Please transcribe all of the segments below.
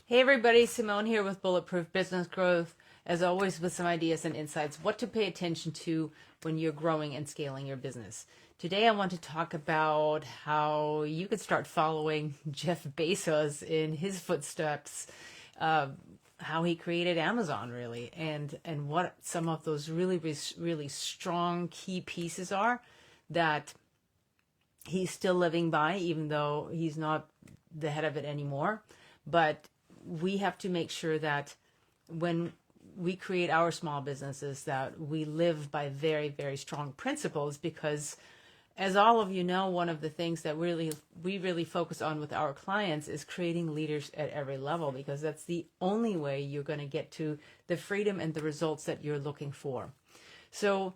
Hey everybody, Simone here with Bulletproof Business Growth, as always with some ideas and insights, what to pay attention to when you're growing and scaling your business. Today I want to talk about how you could start following Jeff Bezos in his footsteps, how he created Amazon really, and what some of those really strong key pieces are that he's still living by, even though he's not the head of it anymore. But we have to make sure that when we create our small businesses that we live by very, very strong principles, because as all of you know, one of the things that we really focus on with our clients is creating leaders at every level, because that's the only way you're going to get to the freedom and the results that you're looking for. So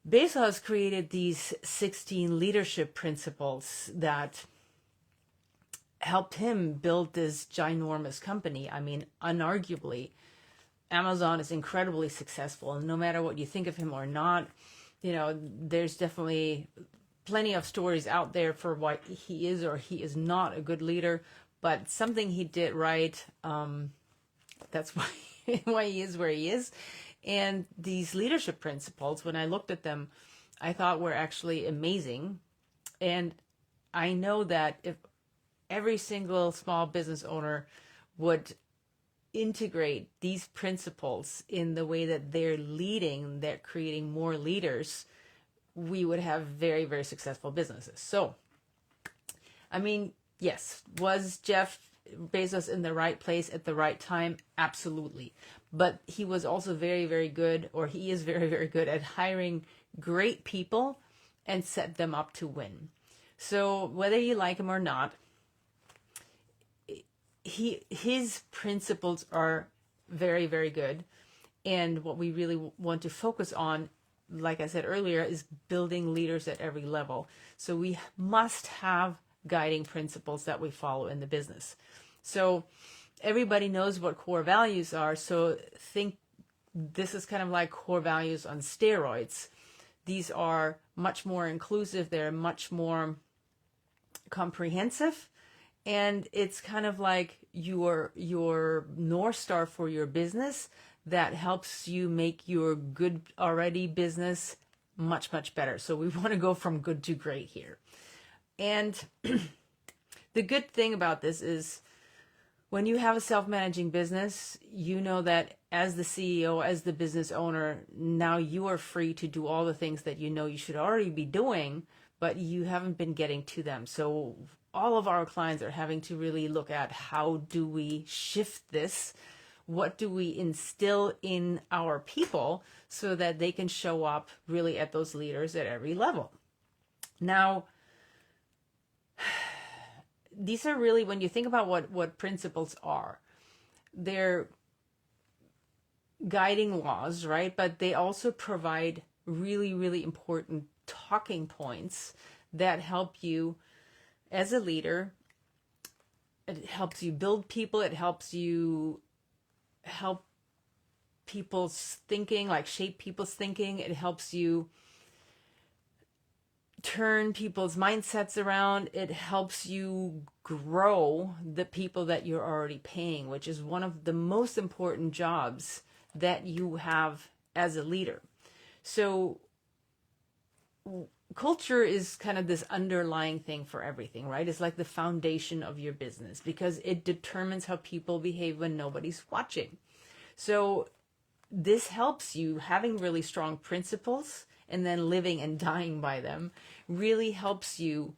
Bezos created these 16 leadership principles that helped him build this ginormous company. I mean, unarguably, Amazon is incredibly successful. And no matter what you think of him or not, there's definitely plenty of stories out there for why he is or he is not a good leader. But something he did right, that's why, why he is where he is. And these leadership principles, when I looked at them, I thought were actually amazing. And I know that if every single small business owner would integrate these principles in the way that they're leading, they're creating more leaders, we would have very, very successful businesses. So, I mean, yes, was Jeff Bezos in the right place at the right time? Absolutely. But he was also very, very good, or he is very, very good at hiring great people and set them up to win. So whether you like him or not, his principles are very, very good. And what we really want to focus on, like I said earlier, is building leaders at every level. So we must have guiding principles that we follow in the business. So everybody knows what core values are. So think this is kind of like core values on steroids. These are much more inclusive. They're much more comprehensive. And it's kind of like your Northstar for your business that helps you make your good already business much, much better. So we want to go from good to great here. And the good thing about this is when you have a self-managing business, you know that as the CEO, as the business owner, now you are free to do all the things that you know you should already be doing, but you haven't been getting to them. So all of our clients are having to really look at how do we shift this? What do we instill in our people so that they can show up really at those leaders at every level? Now, these are really, when you think about what principles are, they're guiding laws, right? But they also provide really, really important talking points that help you as a leader. It helps you build people. It helps you help people's thinking, like shape people's thinking. It helps you turn people's mindsets around. It helps you grow the people that you're already paying, which is one of the most important jobs that you have as a leader. So culture is kind of this underlying thing for everything, right? It's like the foundation of your business because it determines how people behave when nobody's watching. So this helps you, having really strong principles and then living and dying by them really helps you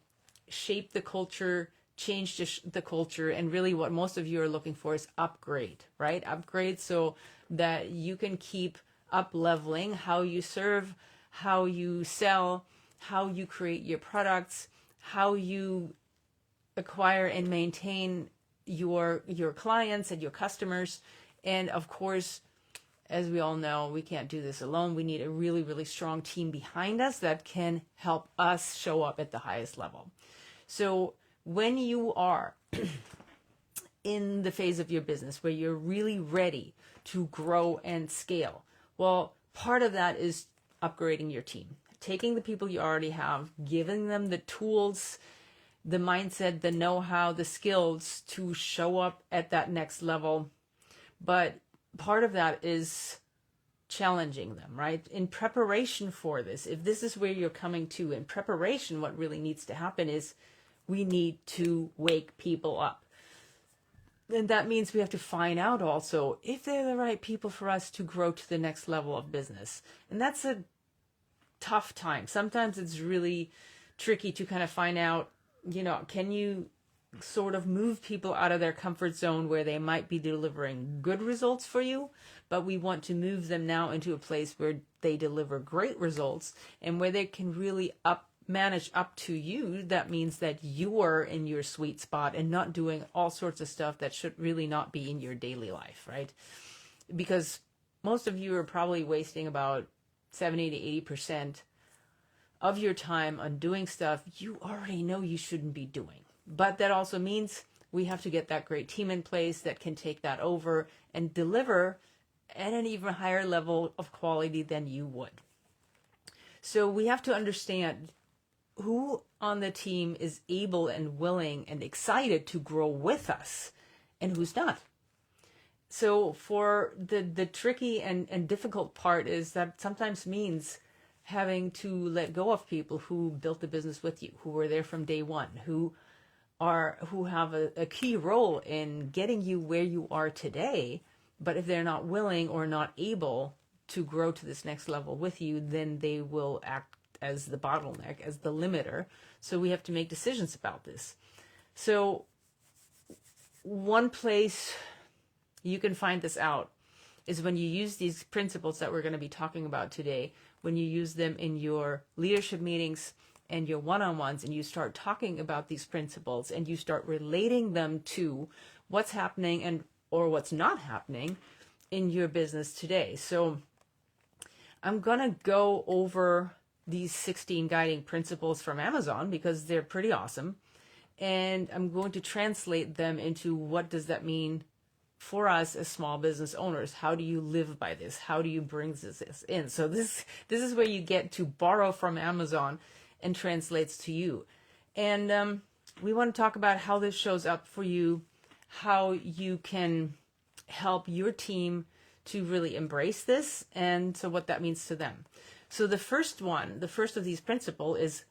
shape the culture, change the culture, and really what most of you are looking for is upgrade, right? Upgrade so that you can keep up leveling how you serve, how you sell, how you create your products, how you acquire and maintain your clients and your customers. And of course, as we all know, we can't do this alone. We need a really, really strong team behind us that can help us show up at the highest level. So when you are in the phase of your business where you're really ready to grow and scale, well, part of that is upgrading your team, taking the people you already have, giving them the tools the mindset, the know-how, the skills to show up at that next level. But part of that is challenging them, right? In preparation for this, if this is where you're coming to, in preparation, what really needs to happen is we need to wake people up. And that means we have to find out also if they're the right people for us to grow to the next level of business. And that's a tough time. Sometimes it's really tricky to kind of find out, can you sort of move people out of their comfort zone where they might be delivering good results for you, but we want to move them now into a place where they deliver great results and where they can really manage up to you. That means that you are in your sweet spot and not doing all sorts of stuff that should really not be in your daily life, right? Because most of you are probably wasting about 70 to 80% of your time on doing stuff you already know you shouldn't be doing. But that also means we have to get that great team in place that can take that over and deliver at an even higher level of quality than you would. So we have to understand who on the team is able and willing and excited to grow with us and who's not. So for the tricky and difficult part is that sometimes means having to let go of people who built the business with you, who were there from day one, who have a key role in getting you where you are today. But if they're not willing or not able to grow to this next level with you, then they will act as the bottleneck, as the limiter. So we have to make decisions about this. So one place you can find this out is when you use these principles that we're going to be talking about today, when you use them in your leadership meetings and your one-on-ones, and you start talking about these principles and you start relating them to what's happening or what's not happening in your business today. So I'm going to go over these 16 guiding principles from Amazon because they're pretty awesome. And I'm going to translate them into what does that mean for us as small business owners. How do you live by this? How do you bring this in? So this is where you get to borrow from Amazon and translates to you. And we want to talk about how this shows up for you, how you can help your team to really embrace this, and so what that means to them. So the first of these principles is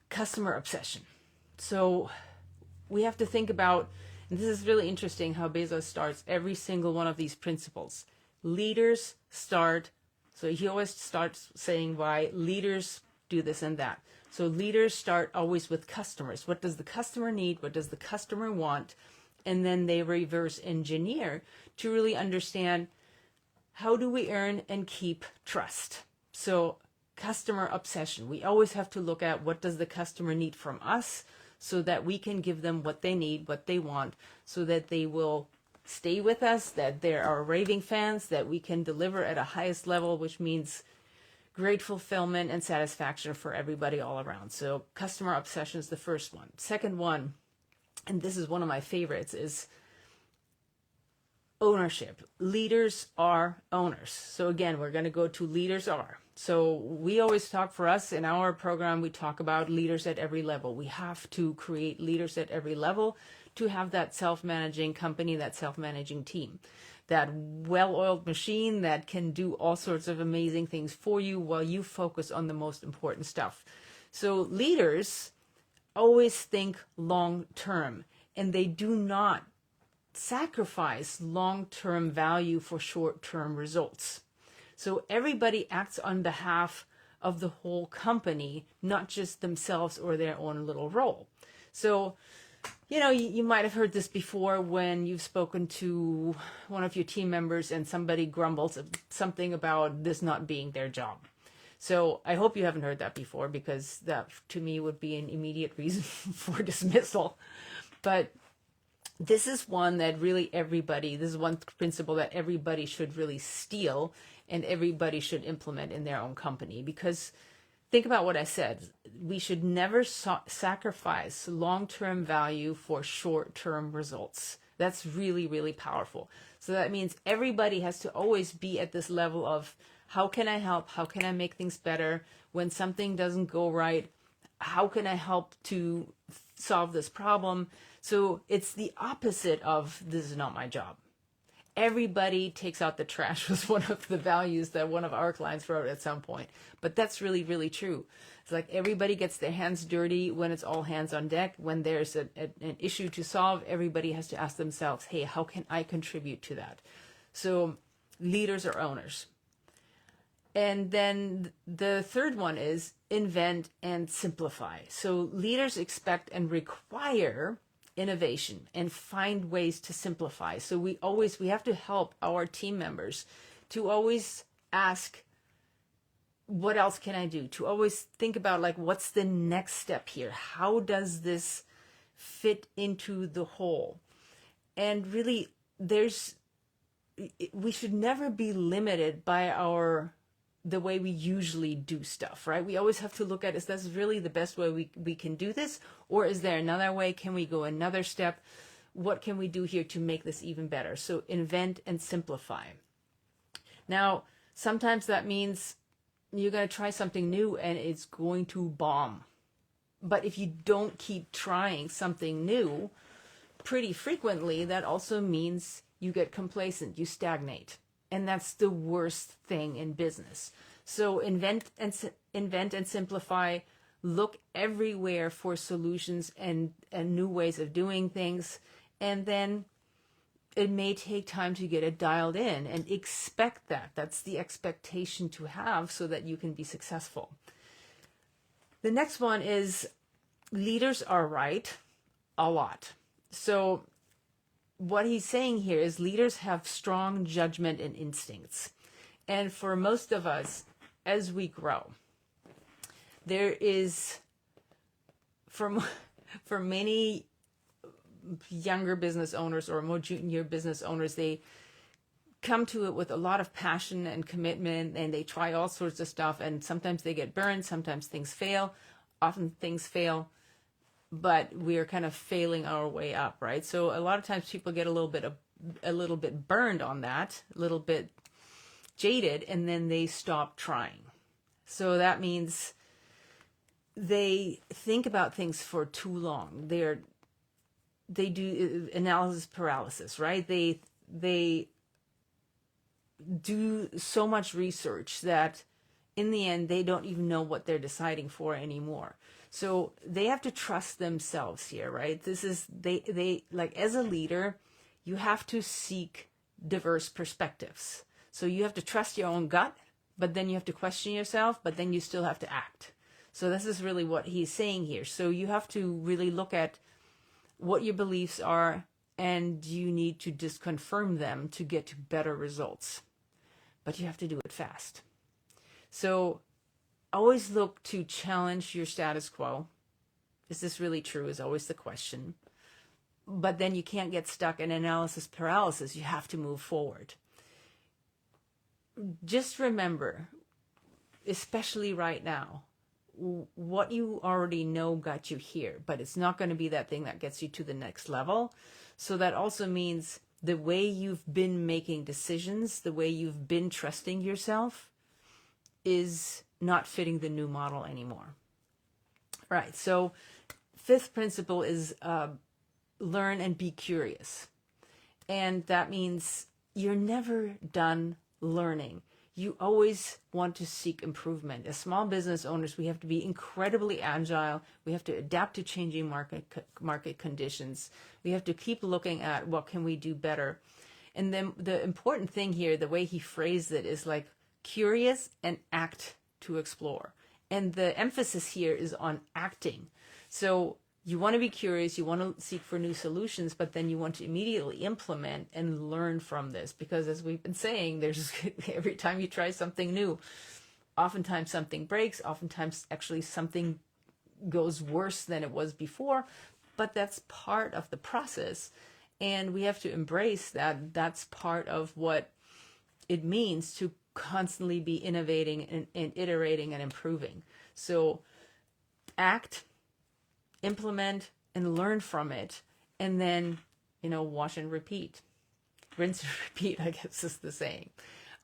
customer obsession. So we have to think about, and this is really interesting how Bezos starts every single one of these principles. Leaders start, so he always starts saying why leaders do this and that. So leaders start always with customers. What does the customer need? What does the customer want? And then they reverse engineer to really understand, how do we earn and keep trust? So customer obsession. We always have to look at what does the customer need from us so that we can give them what they need, what they want, so that they will stay with us, that they're our raving fans, that we can deliver at a highest level, which means great fulfillment and satisfaction for everybody all around. So customer obsession is the first one. Second one, and this is one of my favorites, is ownership. Leaders are owners. So again, we're going to go to leaders are. So we always talk, for us in our program, we talk about leaders at every level. We have to create leaders at every level to have that self-managing company, that self-managing team, that well-oiled machine that can do all sorts of amazing things for you while you focus on the most important stuff. So leaders always think long-term, and they do not sacrifice long-term value for short-term results. So everybody acts on behalf of the whole company, not just themselves or their own little role. So, you might have heard this before when you've spoken to one of your team members and somebody grumbles something about this not being their job. So I hope you haven't heard that before, because that to me would be an immediate reason for dismissal. But this is one that really this is one principle that everybody should really steal and everybody should implement in their own company. Because think about what I said. We should never sacrifice long-term value for short-term results. That's really, really powerful. So that means everybody has to always be at this level of, how can I help? How can I make things better? When something doesn't go right, how can I help to solve this problem. So it's the opposite of this is not my job. Everybody takes out the trash was one of the values that one of our clients wrote at some point. But that's really, really true. It's like everybody gets their hands dirty when it's all hands on deck. When there's an issue to solve, everybody has to ask themselves, hey, how can I contribute to that? So leaders are owners. And then the third one is invent and simplify. So leaders expect and require innovation and find ways to simplify. So we have to help our team members to always ask, what else can I do? To always think about like, what's the next step here? How does this fit into the whole? And really we should never be limited by the way we usually do stuff, right? We always have to look at, is this really the best way we can do this? Or is there another way? Can we go another step? What can we do here to make this even better? So invent and simplify. Now, sometimes that means you're going to try something new and it's going to bomb. But if you don't keep trying something new pretty frequently, that also means you get complacent, you stagnate. And that's the worst thing in business. So invent and simplify. Look everywhere for solutions and new ways of doing things. And then it may take time to get it dialed in, and expect that. That's the expectation to have so that you can be successful. The next one is leaders are right a lot. So what he's saying here is leaders have strong judgment and instincts. And for most of us, as we grow, there is, for many younger business owners or more junior business owners, they come to it with a lot of passion and commitment, and they try all sorts of stuff. And sometimes they get burned, sometimes things fail, often things fail. But we're kind of failing our way up, right? So a lot of times people get a little bit burned on that, a little bit jaded, and then they stop trying. So that means they think about things for too long. They do analysis paralysis, right? They do so much research that in the end they don't even know what they're deciding for anymore. So they have to trust themselves here, right? This is, they like, as a leader, you have to seek diverse perspectives. So you have to trust your own gut, but then you have to question yourself, but then you still have to act. So this is really what he's saying here. So you have to really look at what your beliefs are, and you need to just confirm them to get to better results. But you have to do it fast. So always look to challenge your status quo. Is this really true? Is always the question. But then you can't get stuck in analysis paralysis. You have to move forward. Just remember, especially right now, what you already know got you here, but it's not going to be that thing that gets you to the next level. So that also means the way you've been making decisions, the way you've been trusting yourself, is not fitting the new model anymore. Right. So fifth principle is learn and be curious. And that means you're never done learning. You always want to seek improvement. As small business owners, we have to be incredibly agile. We have to adapt to changing market conditions. We have to keep looking at what can we do better. And then the important thing here, the way he phrased it, is like curious and act to explore. And the emphasis here is on acting. So you want to be curious, you want to seek for new solutions, but then you want to immediately implement and learn from this. Because as we've been saying, there's every time you try something new, oftentimes something breaks, oftentimes actually something goes worse than it was before, but that's part of the process. And we have to embrace that that's part of what it means to constantly be innovating and iterating and improving. So act, implement, and learn from it, and then, wash and repeat. Rinse and repeat, I guess is the saying.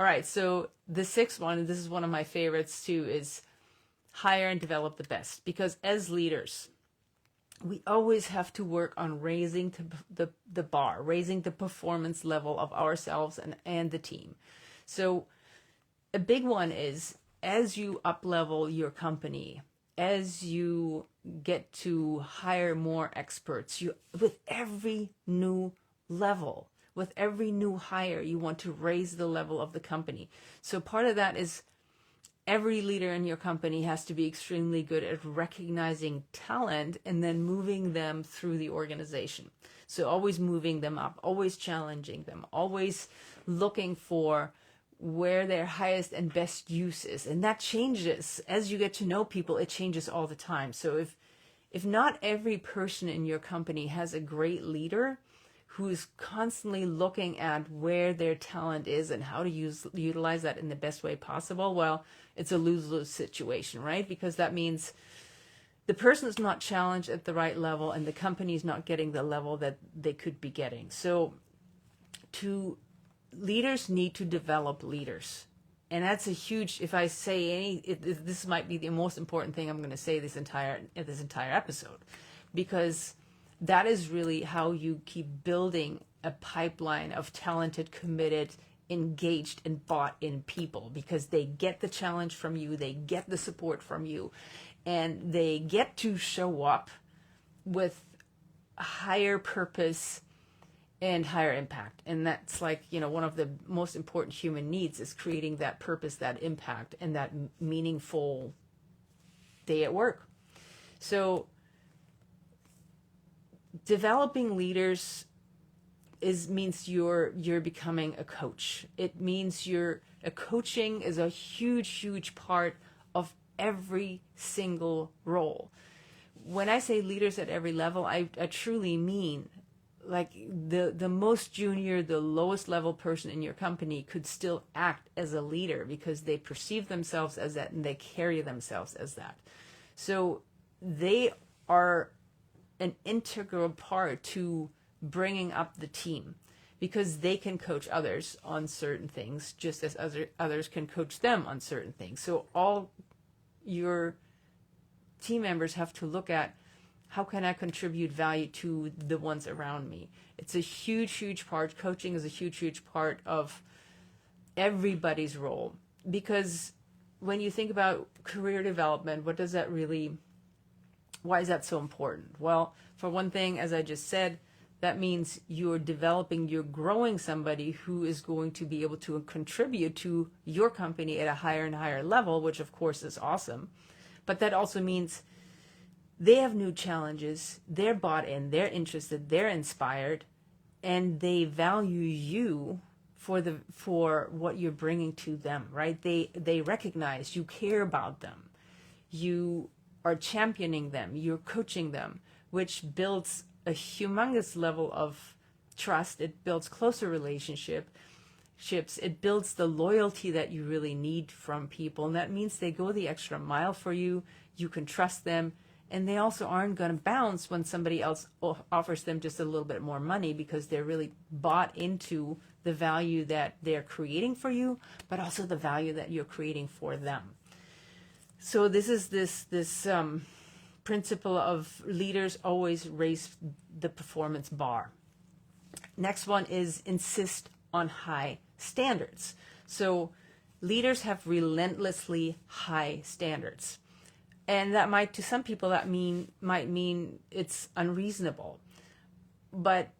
All right, so the sixth one, and this is one of my favorites too, is hire and develop the best. Because as leaders, we always have to work on raising the bar, raising the performance level of ourselves and the team. So a big one is, as you up level your company, as you get to hire more experts, you, with every new level, with every new hire, you want to raise the level of the company. So part of that is every leader in your company has to be extremely good at recognizing talent and then moving them through the organization. So always moving them up, always challenging them, always looking for where their highest and best use is. And that changes as you get to know people. It changes all the time. So if not every person in your company has a great leader who's constantly looking at where their talent is and how to utilize that in the best way possible, well, it's a lose-lose situation, right? Because that means the person is not challenged at the right level and the company is not getting the level that they could be getting. So leaders need to develop leaders. And that's a huge, if I say this might be the most important thing I'm going to say this entire episode, because that is really how you keep building a pipeline of talented, committed, engaged, and bought in people, because they get the challenge from you, they get the support from you, and they get to show up with higher purpose and higher impact. And that's like, one of the most important human needs is creating that purpose, that impact, and that meaningful day at work. So developing leaders means you're becoming a coach. It means coaching is a huge part of every single role. When I say leaders at every level, I truly mean like the most junior, the lowest level person in your company could still act as a leader because they perceive themselves as that and they carry themselves as that. So they are an integral part to bringing up the team, because they can coach others on certain things just as others can coach them on certain things. So all your team members have to look at, how can I contribute value to the ones around me? It's a huge part. Coaching is a huge part of everybody's role, because when you think about career development, why is that so important? Well, for one thing, as I just said, that means you're growing somebody who is going to be able to contribute to your company at a higher and higher level, which of course is awesome. But that also means they have new challenges, they're bought in, they're interested, they're inspired, and they value you for what you're bringing to them, right? They recognize you care about them. You are championing them, you're coaching them, which builds a humongous level of trust. It builds closer relationships. It builds the loyalty that you really need from people. And that means they go the extra mile for you. You can trust them. And they also aren't going to bounce when somebody else offers them just a little bit more money, because they're really bought into the value that they're creating for you, but also the value that you're creating for them. So this is this principle of leaders always raise the performance bar. Next one is insist on high standards. So leaders have relentlessly high standards. And that might, to some people, might mean it's unreasonable. But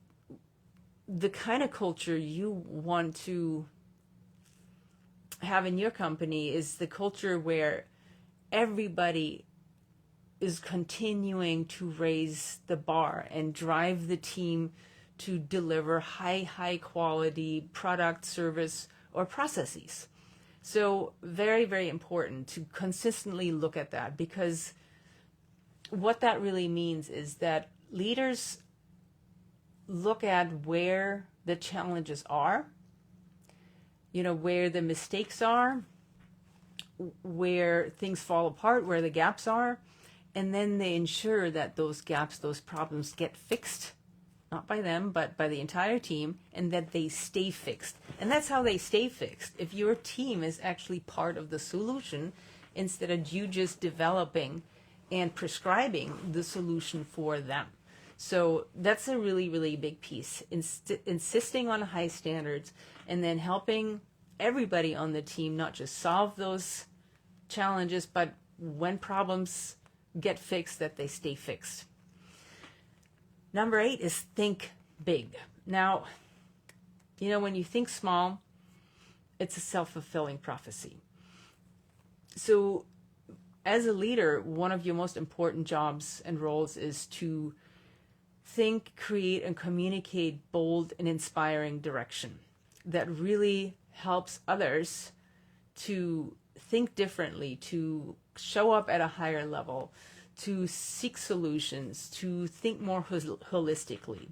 the kind of culture you want to have in your company is the culture where everybody is continuing to raise the bar and drive the team to deliver high quality product, service, or processes. So very, very important to consistently look at that, because what that really means is that leaders look at where the challenges are, where the mistakes are, where things fall apart, where the gaps are, and then they ensure that those gaps, those problems get fixed, not by them, but by the entire team, and that they stay fixed. And that's how they stay fixed. If your team is actually part of the solution, instead of you just developing and prescribing the solution for them. So that's a really, really big piece. Insisting on high standards and then helping everybody on the team not just solve those challenges, but when problems get fixed, that they stay fixed. Number 8 is think big. Now, when you think small, it's a self-fulfilling prophecy. So as a leader, one of your most important jobs and roles is to think, create, and communicate bold and inspiring direction that really helps others to think differently, to show up at a higher level, to seek solutions, to think more holistically.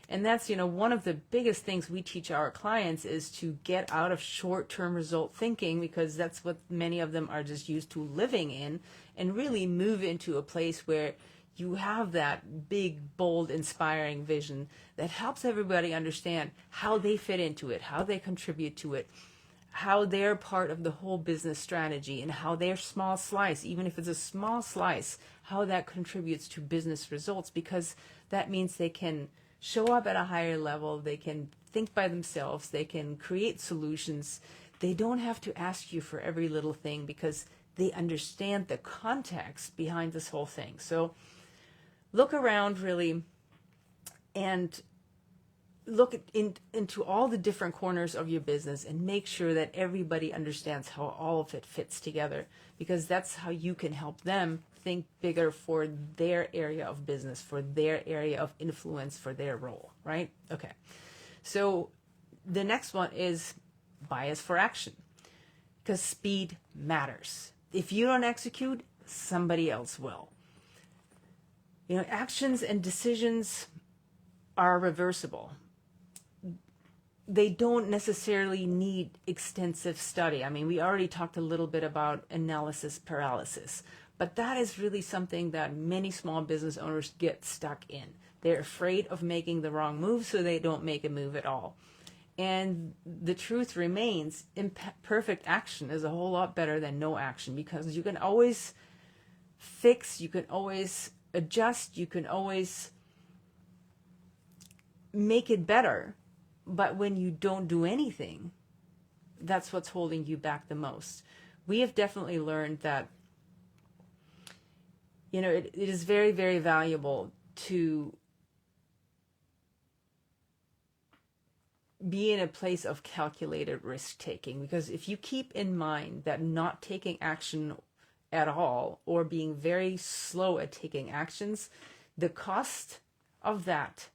And that's, one of the biggest things we teach our clients is to get out of short-term result thinking, because that's what many of them are just used to living in, and really move into a place where you have that big, bold, inspiring vision that helps everybody understand how they fit into it, how they contribute to it, how they're part of the whole business strategy, and how their small slice, even if it's a small slice, how that contributes to business results, because that means they can show up at a higher level, they can think by themselves, they can create solutions. They don't have to ask you for every little thing because they understand the context behind this whole thing. So look around really and look into all the different corners of your business and make sure that everybody understands how all of it fits together, because that's how you can help them think bigger for their area of business, for their area of influence, for their role, right? Okay. So the next one is bias for action, because speed matters. If you don't execute, somebody else will. Actions and decisions are reversible. They don't necessarily need extensive study. I mean, we already talked a little bit about analysis paralysis, but that is really something that many small business owners get stuck in. They're afraid of making the wrong move, so they don't make a move at all. And the truth remains, imperfect action is a whole lot better than no action, because you can always fix, you can always adjust, you can always make it better. But when you don't do anything, that's what's holding you back the most. We have definitely learned that, it is very, very valuable to be in a place of calculated risk taking, because if you keep in mind that not taking action at all, or being very slow at taking actions, the cost of that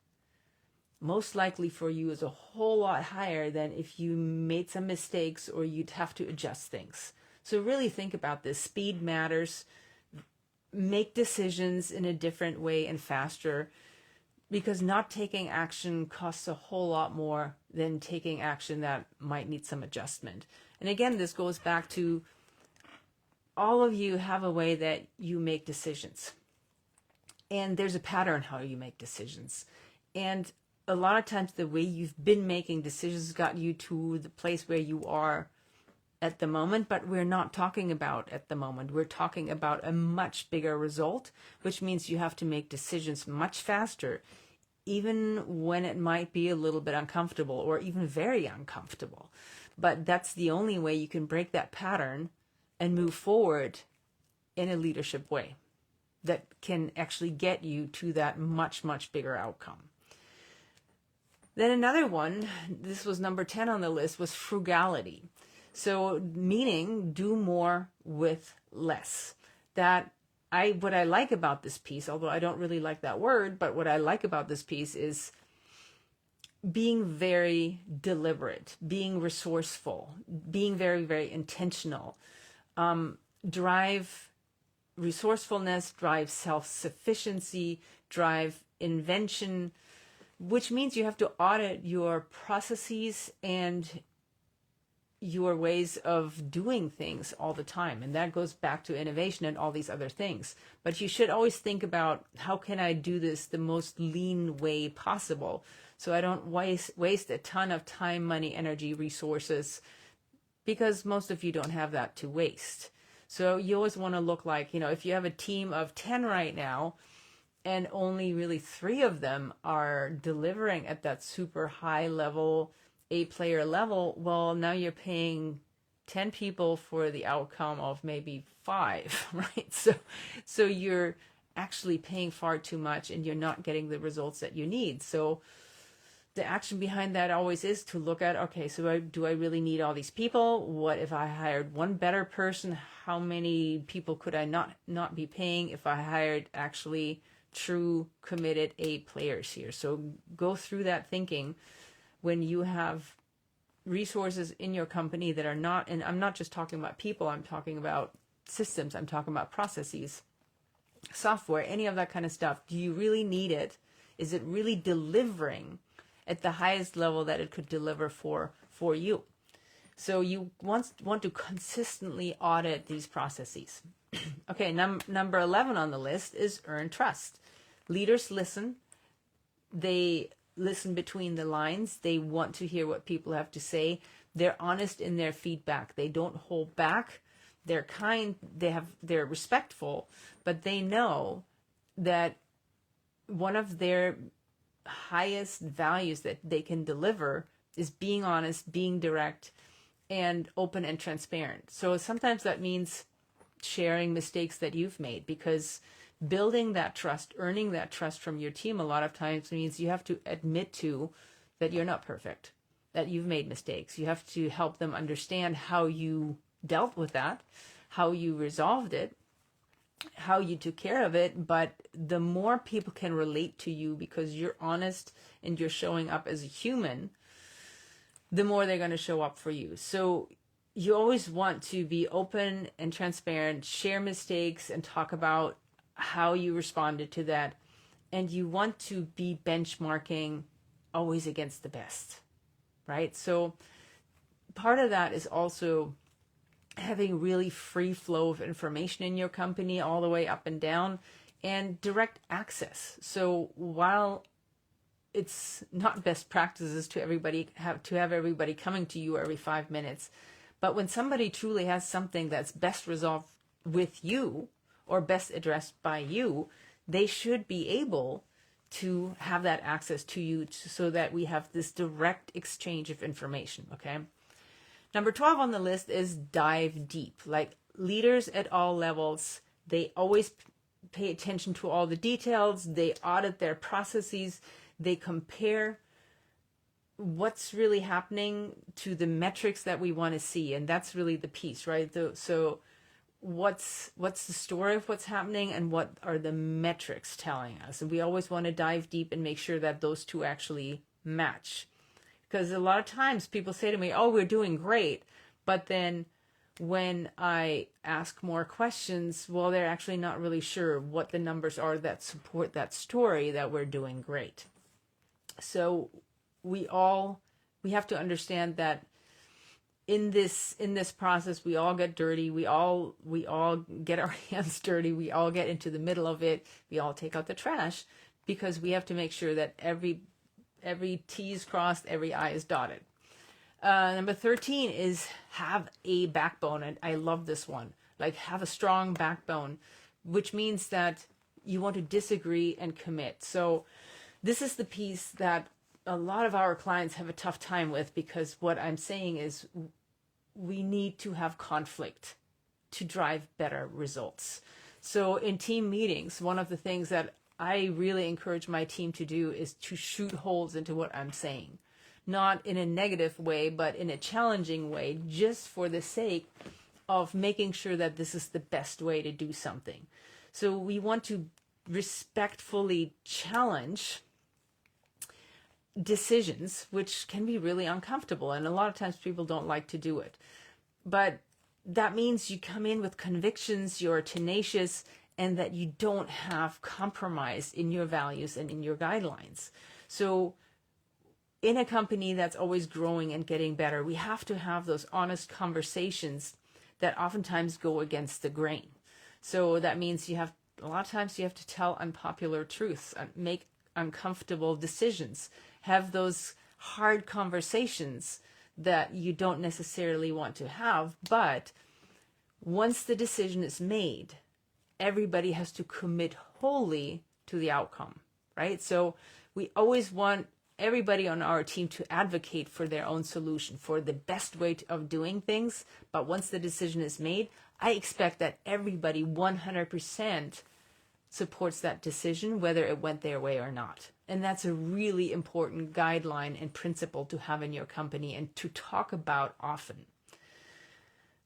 most likely for you is a whole lot higher than if you made some mistakes or you'd have to adjust things. So really think about this. Speed matters. Make decisions in a different way and faster, because not taking action costs a whole lot more than taking action that might need some adjustment. And again, this goes back to all of you have a way that you make decisions. And there's a pattern how you make decisions. And a lot of times the way you've been making decisions got you to the place where you are at the moment, but we're not talking about at the moment. We're talking about a much bigger result, which means you have to make decisions much faster, even when it might be a little bit uncomfortable or even very uncomfortable. But that's the only way you can break that pattern and move forward in a leadership way that can actually get you to that much, much bigger outcome. Then another one, this was number 10 on the list, was frugality. So meaning do more with less. What I like about this piece, although I don't really like that word, but what I like about this piece is being very deliberate, being resourceful, being very, very intentional. Drive resourcefulness, drive self-sufficiency, drive invention, which means you have to audit your processes and your ways of doing things all the time. And that goes back to innovation and all these other things. But you should always think about, how can I do this the most lean way possible, so I don't waste a ton of time, money, energy, resources, because most of you don't have that to waste. So you always want to look like, if you have a team of 10 right now, and only really 3 of them are delivering at that super high level, A player level, well, now you're paying 10 people for the outcome of maybe 5, right? So you're actually paying far too much and you're not getting the results that you need. So the action behind that always is to look at, okay, so do I really need all these people? What if I hired one better person? How many people could I not be paying if I hired actually true committed A players here? So go through that thinking when you have resources in your company that are not, and I'm not just talking about people, I'm talking about systems, I'm talking about processes, software, any of that kind of stuff. Do you really need it? Is it really delivering at the highest level that it could deliver for you? So you want to consistently audit these processes. Okay, number 11 on the list is earn trust. Leaders listen. They listen between the lines. They want to hear what people have to say. They're honest in their feedback. They don't hold back. They're kind. They're respectful, but they know that one of their highest values that they can deliver is being honest, being direct, and open and transparent. So sometimes that means sharing mistakes that you've made, because building that trust, earning that trust from your team a lot of times means you have to admit to that you're not perfect, that you've made mistakes. You have to help them understand how you dealt with that, how you resolved it, how you took care of it. But the more people can relate to you because you're honest and you're showing up as a human, the more they're going to show up for you. So you always want to be open and transparent, share mistakes, and talk about how you responded to that. And you want to be benchmarking always against the best, right? So part of that is also having really free flow of information in your company all the way up and down, and direct access. So while it's not best practices to have everybody coming to you every 5 minutes, but when somebody truly has something that's best resolved with you or best addressed by you, they should be able to have that access to you so that we have this direct exchange of information, okay? Number 12 on the list is dive deep. Like, leaders at all levels, they always pay attention to all the details. They audit their processes. They compare what's really happening to the metrics that we want to see. And that's really the piece, right? So what's the story of what's happening and what are the metrics telling us? And we always want to dive deep and make sure that those two actually match. Because a lot of times people say to me, oh, we're doing great. But then when I ask more questions, well, they're actually not really sure what the numbers are that support that story that we're doing great. So we have to understand that in this process, we all get dirty. We all get our hands dirty. We all get into the middle of it. We all take out the trash, because we have to make sure that every T is crossed, every I is dotted. Number 13 is have a backbone. And I love this one. Like, have a strong backbone, which means that you want to disagree and commit. So this is the piece that a lot of our clients have a tough time with, because what I'm saying is we need to have conflict to drive better results. So in team meetings, one of the things that I really encourage my team to do is to shoot holes into what I'm saying. Not in a negative way, but in a challenging way, just for the sake of making sure that this is the best way to do something. So we want to respectfully challenge decisions, which can be really uncomfortable. And a lot of times people don't like to do it. But that means you come in with convictions, you're tenacious, and that you don't have compromise in your values and in your guidelines. So in a company that's always growing and getting better, we have to have those honest conversations that oftentimes go against the grain. So that means a lot of times you have to tell unpopular truths, make uncomfortable decisions, have those hard conversations that you don't necessarily want to have, but Once the decision is made, everybody has to commit wholly to the outcome, right? So we always want everybody on our team to advocate for their own solution, for the best way of doing things. But once the decision is made, I expect that everybody 100% supports that decision, whether it went their way or not. And that's a really important guideline and principle to have in your company and to talk about often.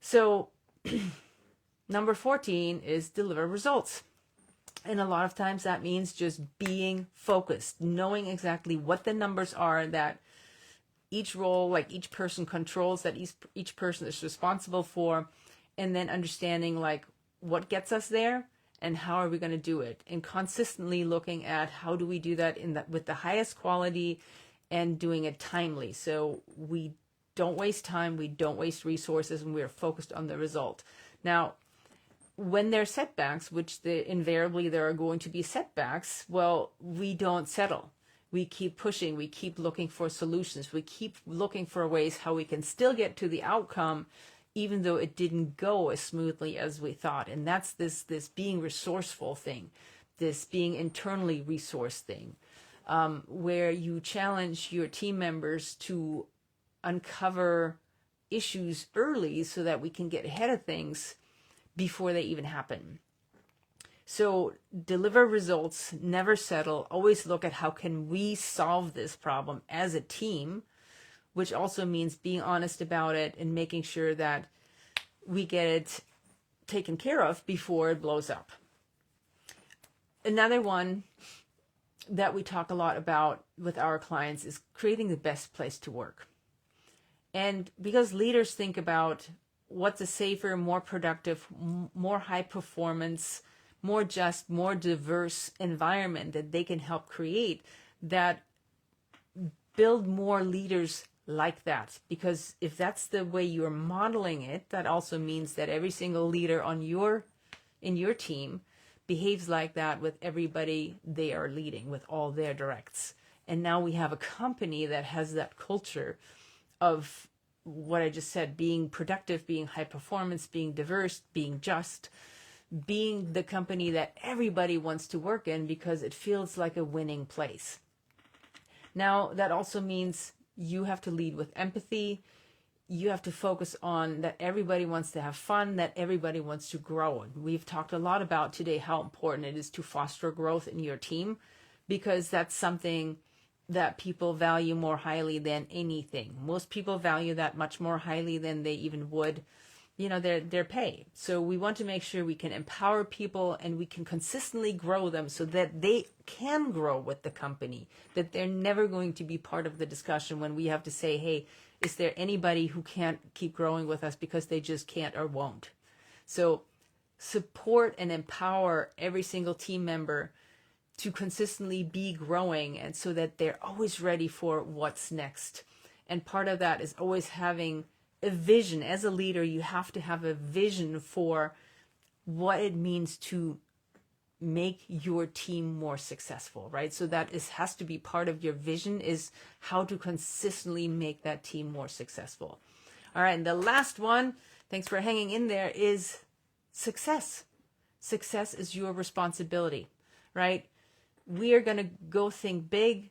So number 14 is deliver results. And a lot of times that means just being focused, knowing exactly what the numbers are that each role, like each person controls, that each person is responsible for, and then understanding like what gets us there and how are we going to do it, and consistently looking at how do we do that with the highest quality and doing it timely. So we don't waste time, we don't waste resources, and we're focused on the result. Now, when there are setbacks, which invariably there are going to be setbacks, well, we don't settle. We keep pushing, we keep looking for solutions, we keep looking for ways how we can still get to the outcome, even though it didn't go as smoothly as we thought. And that's this being resourceful thing, this being internally resourced thing, where you challenge your team members to uncover issues early so that we can get ahead of things before they even happen. So deliver results, never settle, always look at how can we solve this problem as a team, which also means being honest about it and making sure that we get it taken care of before it blows up. Another one that we talk a lot about with our clients is creating the best place to work. And because leaders think about what's a safer, more productive, more high performance, more just, more diverse environment that they can help create, that build more leaders like that. Because if that's the way you're modeling it, that also means that every single leader in your team behaves like that with everybody they are leading, with all their directs. And now we have a company that has that culture of what I just said, being productive, being high performance, being diverse, being just, being the company that everybody wants to work in because it feels like a winning place. Now, that also means you have to lead with empathy. You have to focus on that everybody wants to have fun, that everybody wants to grow. And we've talked a lot about today how important it is to foster growth in your team, because that's something that people value more highly than anything. Most people value that much more highly than they even would, their pay. So we want to make sure we can empower people and we can consistently grow them so that they can grow with the company, that they're never going to be part of the discussion when we have to say, hey, is there anybody who can't keep growing with us because they just can't or won't? So support and empower every single team member to consistently be growing, and so that they're always ready for what's next. And part of that is always having a vision. As a leader, you have to have a vision for what it means to make your team more successful, right? So that has to be part of your vision, is how to consistently make that team more successful. All right, and the last one, thanks for hanging in there, is success. Success is your responsibility, right? We are going to go think big.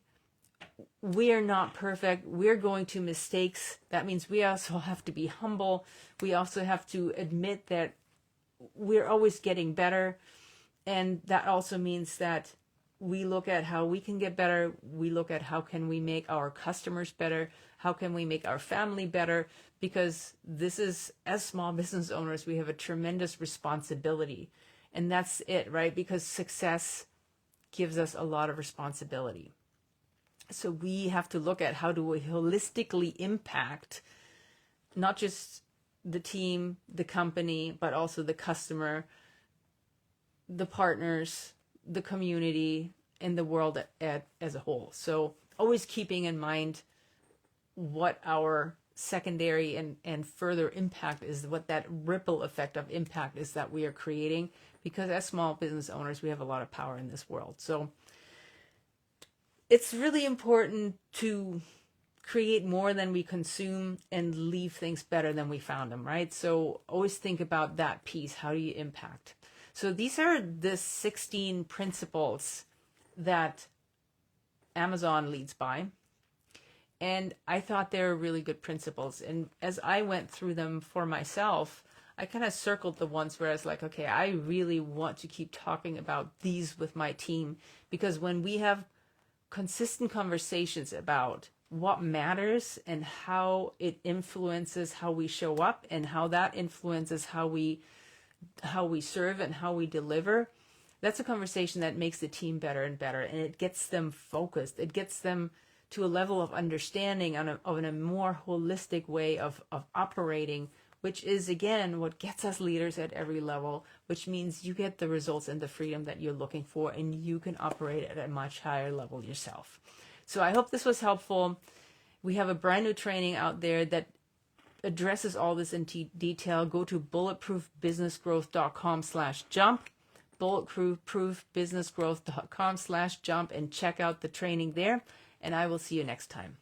We are not perfect. We're going to mistakes. That means we also have to be humble. We also have to admit that we're always getting better. And that also means that we look at how we can get better. We look at how can we make our customers better? How can we make our family better? Because this is, as small business owners, we have a tremendous responsibility. And that's it, right? Because success gives us a lot of responsibility. So we have to look at how do we holistically impact not just the team, the company, but also the customer, the partners, the community, and the world as a whole. So always keeping in mind what our secondary and further impact is, what that ripple effect of impact is that we are creating, because as small business owners, we have a lot of power in this world. So it's really important to create more than we consume and leave things better than we found them, right? So always think about that piece. How do you impact? So these are the 16 principles that Amazon leads by. And I thought they were really good principles. And as I went through them for myself, I kind of circled the ones where I was like, okay, I really want to keep talking about these with my team, because when we have consistent conversations about what matters and how it influences how we show up and how that influences how we serve and how we deliver, that's a conversation that makes the team better and better, and it gets them focused. It gets them to a level of understanding of a more holistic way of operating, which is, again, what gets us leaders at every level, which means you get the results and the freedom that you're looking for, and you can operate at a much higher level yourself. So I hope this was helpful. We have a brand new training out there that addresses all this in detail. Go to bulletproofbusinessgrowth.com/jump, bulletproofbusinessgrowth.com/jump, and check out the training there. And I will see you next time.